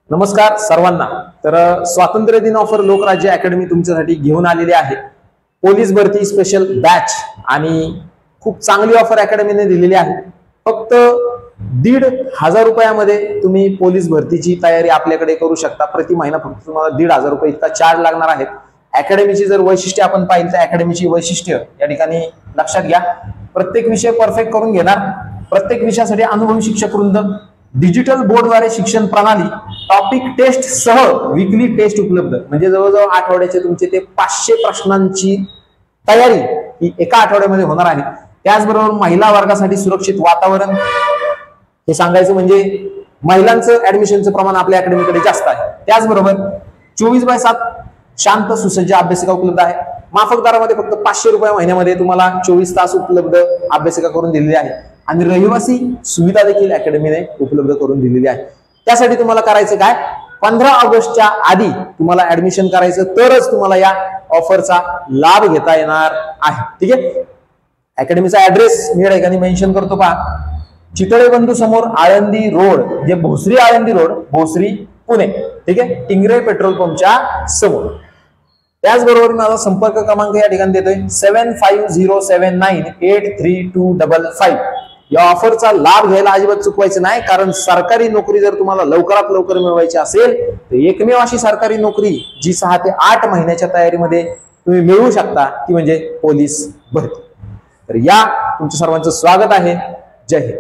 नमस्कार सर्वांना। तर स्वातंत्र्य दिन ऑफर लोकराज्य अकॅडमी तुमच्यासाठी घेऊन आलेली आहे पोलीस भरती स्पेशल बॅच आणि खूप चांगली ऑफर अकॅडमीने दिलेली आहे। फक्त 1,500 रुपयामध्ये तुम्ही पोलीस भरतीची तयारी आपल्याकडे करू शकता। प्रति महिना फक्त तुम्हाला 1,500 रुपये इतका चार्ज लागणार आहे। अकॅडमीची जर वैशिष्ट्ये आपण पाहिली तर अकॅडमीची वैशिष्ट्य या ठिकाणी लक्षात घ्या। प्रत्येक विषय परफेक्ट करून घेणार, प्रत्येक विषयासाठी अनुभवी शिक्षक वृंद, डिजिटल बोर्डद्वारे शिक्षण प्रणाली, टॉपिक टेस्ट सह वीकली टेस्ट उपलब्ध। म्हणजे जवळजवळ आठवड्याचे तुमचे ते 500 प्रश्नांची तयारी ही एका आठवड्यामध्ये होणार आहे। त्याचबरोबर महिला वर्गासाठी सुरक्षित वातावरण, हे सांगायचं म्हणजे महिलांचं ऍडमिशनचं प्रमाण आपल्या अकॅडमीकडे जास्त आहे। त्याचबरोबर 24/7 शांत सुसज्ज अभ्यासिका उपलब्ध आहे। माफक दरामध्ये फक्त 500 रुपये महिन्यामध्ये तुम्हाला 24 तास उपलब्ध अभ्यासिका करून दिलेली आहे आणि रहिवासी सुविधा देखील अकॅडमीने उपलब्ध करून दिलेली आहे। त्यासाठी तुम्हाला करायचं काय, 15 ऑगस्टच्या आधी तुम्हाला ऍडमिशन करायचं, तरच तुम्हाला या ऑफरचा लाभ घेता येणार आहे। ठीक आहे। अकॅडमीचा ऍड्रेस मी या ठिकाणी मेन्शन करतो पहा, चितळे बंधू समोर आळंदी रोड, जे भोसरी आळंदी रोड, भोसरी पुणे। ठीक आहे। टिंगरे पेट्रोल पंपच्या समोर। त्याचबरोबर माझा संपर्क क्रमांक या ठिकाणी देतोय 7507983255। या ऑफरचा लाभ घ्यायला अजिबात चुकवायचं नाही, कारण सरकारी नोकरी जर तुम्हाला लवकरात लवकर मिळवायची असेल तर एकमेव अशी सरकारी नोकरी जी 6 ते 8 महिन्याच्या तयारीमध्ये तुम्ही मिळवू शकता ती म्हणजे पोलीस भरती। तर या तुमच्या सर्वांचं स्वागत आहे। जय हिंद।